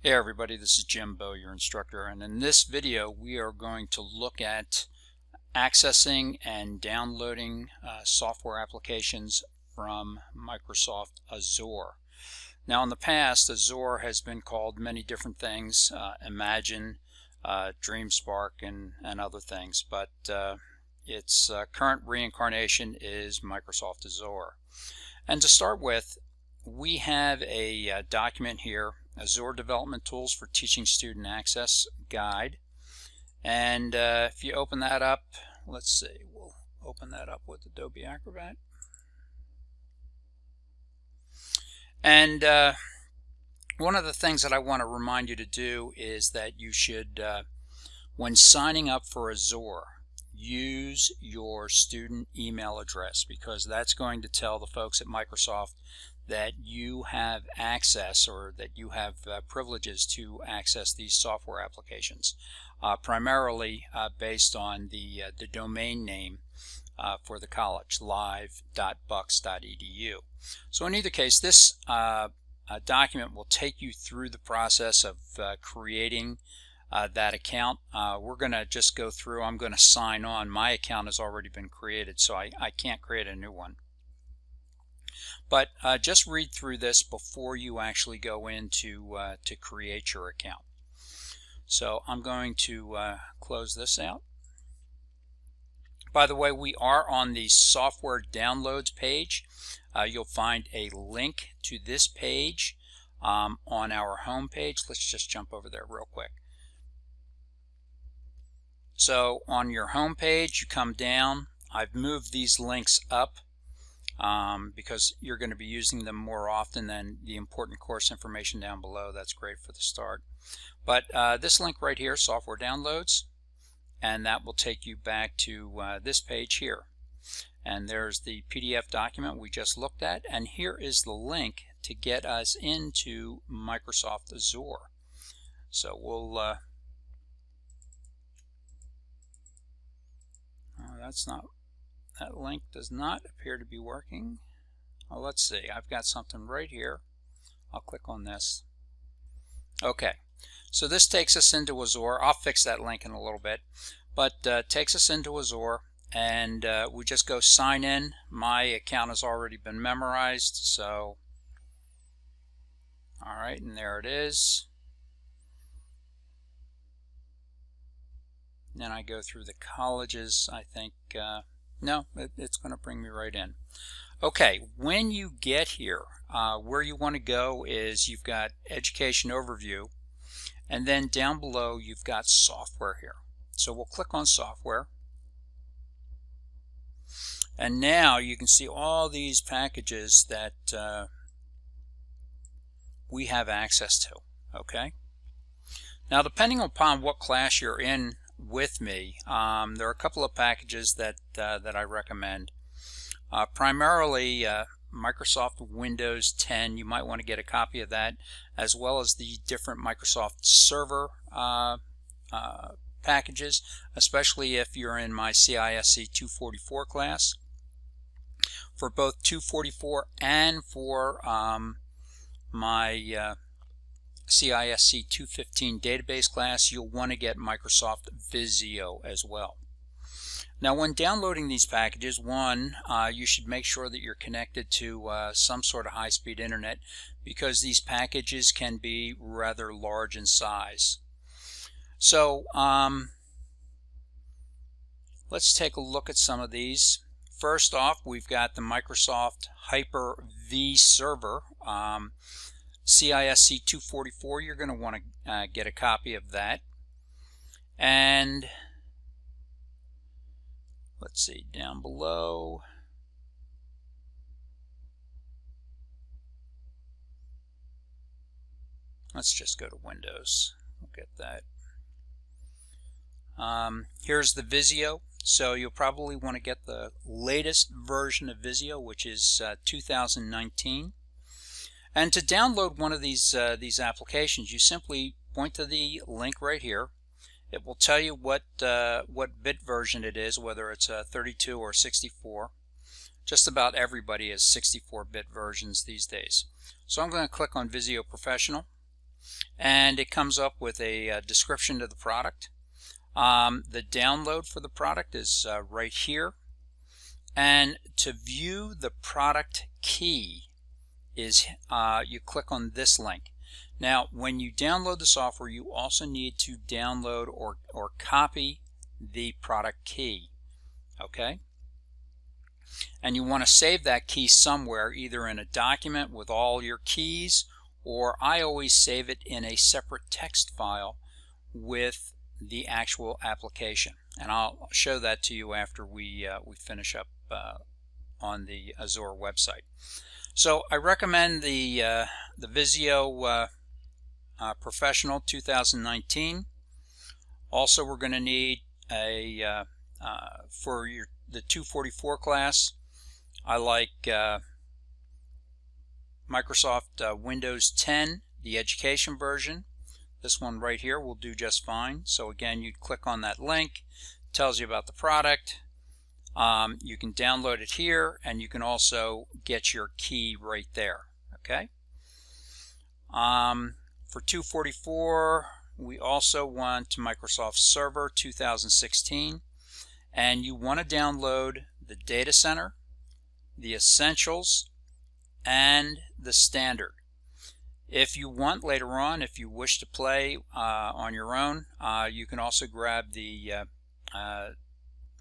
Hey everybody, this is Jim Bowe, your instructor, and in this video we are going to look at accessing and downloading software applications from Microsoft Azure. Now in the past, Azure has been called many different things, Imagine, DreamSpark, and other things, but its current reincarnation is Microsoft Azure. And to start with, we have a document here, Azure Development Tools for Teaching Student Access Guide. And if you open that up, let's see, we'll open that up with Adobe Acrobat. And one of the things that I want to remind you to do is that you should, when signing up for Azure, use your student email address, because that's going to tell the folks at Microsoft that you have access, or that you have privileges to access these software applications, primarily based on the domain name for the college, live.bucks.edu. So in either case, this document will take you through the process of creating that account. We're going to just go through. I'm going to sign on. My account has already been created, so I can't create a new one. But just read through this before you actually go in to create your account. So I'm going to close this out. By the way, we are on the software downloads page. You'll find a link to this page on our home page. Let's just jump over there real quick. So on your home page, you come down. I've moved these links up because you're going to be using them more often than the important course information down below. That's great for the start. But this link right here, software downloads, and that will take you back to this page here. And there's the PDF document we just looked at, and here is the link to get us into Microsoft Azure. So we'll that link does not appear to be working. Well, let's see, I've got something right here. I'll click on this. Okay, so this takes us into Azure. I'll fix that link in a little bit, but takes us into Azure, and we just go sign in. My account has already been memorized, so all right, and there it is. Then I go through the colleges. I think no, it's going to bring me right in. Okay, when you get here, where you want to go is you've got Education Overview, and then down below you've got Software here. So we'll click on Software, and now you can see all these packages that we have access to. Okay, now depending upon what class you're in with me, there are a couple of packages that I recommend. Primarily Microsoft Windows 10. You might want to get a copy of that, as well as the different Microsoft Server packages, especially if you're in my CISC 244 class. For both 244 and for my CISC 215 database class, you'll want to get Microsoft Visio as well. Now when downloading these packages, one, you should make sure that you're connected to some sort of high-speed internet, because these packages can be rather large in size. So let's take a look at some of these. First off, we've got the Microsoft Hyper-V server. CISC 244, you're going to want to get a copy of that. And let's see, down below, let's just go to Windows. We'll get that. Here's the Visio. So you'll probably want to get the latest version of Visio, which is 2019. And to download one of these applications, you simply point to the link right here. It will tell you what bit version it is, whether it's a 32 or 64. Just about everybody has 64-bit versions these days. So I'm going to click on Visio Professional, and it comes up with a description to the product. The download for the product is right here, and to view the product key is you click on this link. Now when you download the software, you also need to download or copy the product key, okay? And you want to save that key somewhere, either in a document with all your keys, or I always save it in a separate text file with the actual application. And I'll show that to you after we finish up on the Azure website. So I recommend the Visio Professional 2019. Also, we're going to need a for the 244 class. I like Microsoft Windows 10, the education version. This one right here will do just fine. So again, you'd click on that link, it tells you about the product. You can download it here, and you can also get your key right there, okay? For 244, we also want Microsoft Server 2016, and you want to download the Data Center, the Essentials, and the Standard. If you want later on, if you wish to play on your own, you can also grab the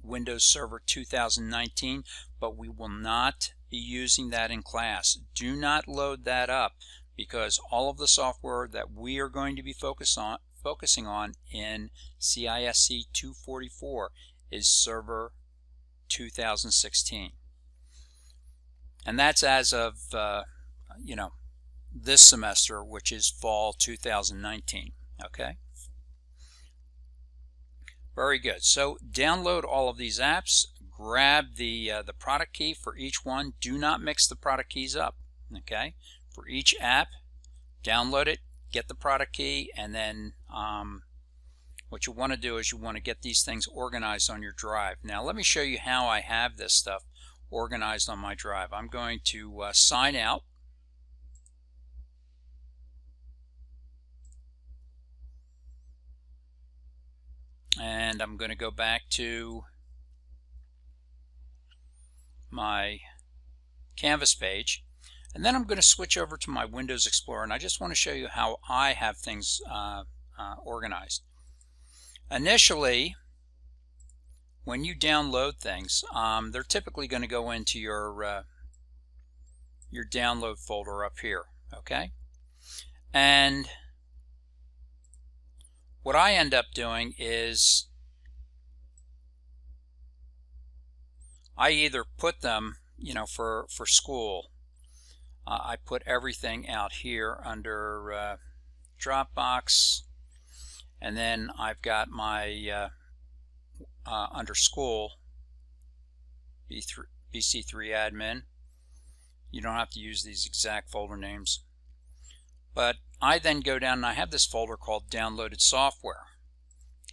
Windows Server 2019, but we will not be using that in class. Do not load that up, because all of the software that we are going to be focusing on in CISC 244 is Server 2016, and that's as of this semester, which is fall 2019. Okay, very good. So download all of these apps, grab the product key for each one. Do not mix the product keys up. Okay, for each app, download it, get the product key, and then what you want to do is you want to get these things organized on your drive. Now let me show you how I have this stuff organized on my drive. I'm going to sign out. And I'm going to go back to my Canvas page, and then I'm going to switch over to my Windows Explorer, and I just want to show you how I have things organized. Initially, when you download things, they're typically going to go into your download folder up here, okay? And what I end up doing is I either put them, for school, I put everything out here under Dropbox, and then I've got my under school BC3 admin. You don't have to use these exact folder names, but I then go down and I have this folder called downloaded software,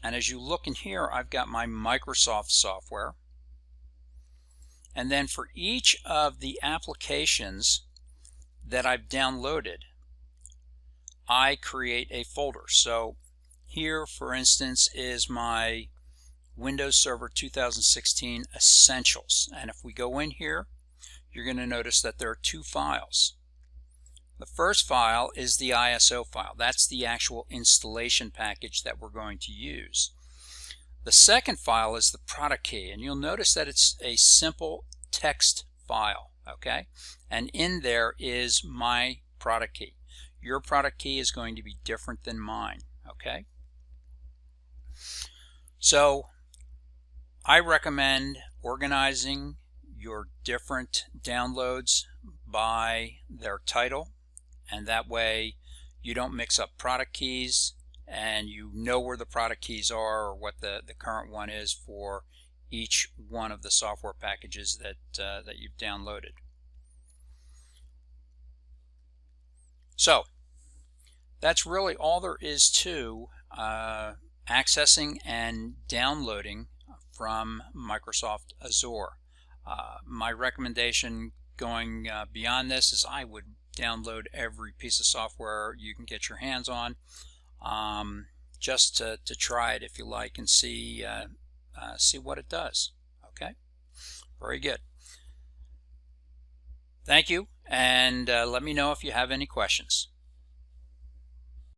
and as you look in here, I've got my Microsoft software, and then for each of the applications that I've downloaded, I create a folder. So here, for instance, is my Windows Server 2016 Essentials, and if we go in here, you're going to notice that there are two files. The first file is the ISO file. That's the actual installation package that we're going to use. The second file is the product key, and you'll notice that it's a simple text file, okay? And in there is my product key. Your product key is going to be different than mine, okay? So I recommend organizing your different downloads by their title, and that way you don't mix up product keys, and you know where the product keys are or what the current one is for each one of the software packages that you've downloaded. So that's really all there is to accessing and downloading from Microsoft Azure. My recommendation going beyond this is I would download every piece of software you can get your hands on, just to try it if you like and see what it does. Okay, very good. Thank you, and let me know if you have any questions.